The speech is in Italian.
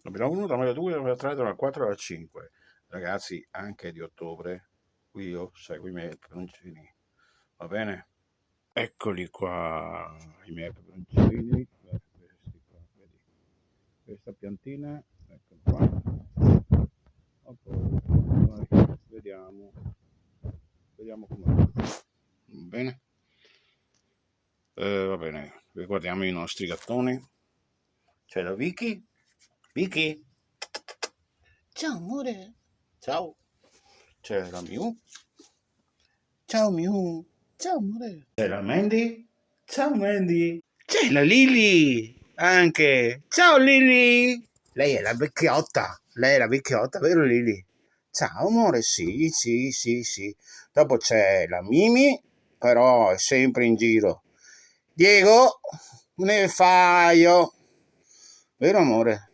Abbiamo 1, 2, 3, 4, 5. Ragazzi, anche di ottobre, qui io seguo i miei peperoncini, va bene? Eccoli qua, i miei peperoncini. Questi qua, vedi? Questa piantina, ecco qua. Poi, vediamo come va. Bene? Va bene, guardiamo i nostri gattoni. C'è la Vicky. Vicky? Ciao amore. Ciao. C'è la Miu. Ciao Miu. Ciao amore. C'è la Mandy. Ciao Mandy. C'è la Lily. Anche. Ciao Lily. Lei è la vecchiotta. Lei è la vecchiotta, vero Lily? Ciao amore, sì, sì, sì, sì. Dopo c'è la Mimi, però è sempre in giro. Diego, ne fai io. Vero amore?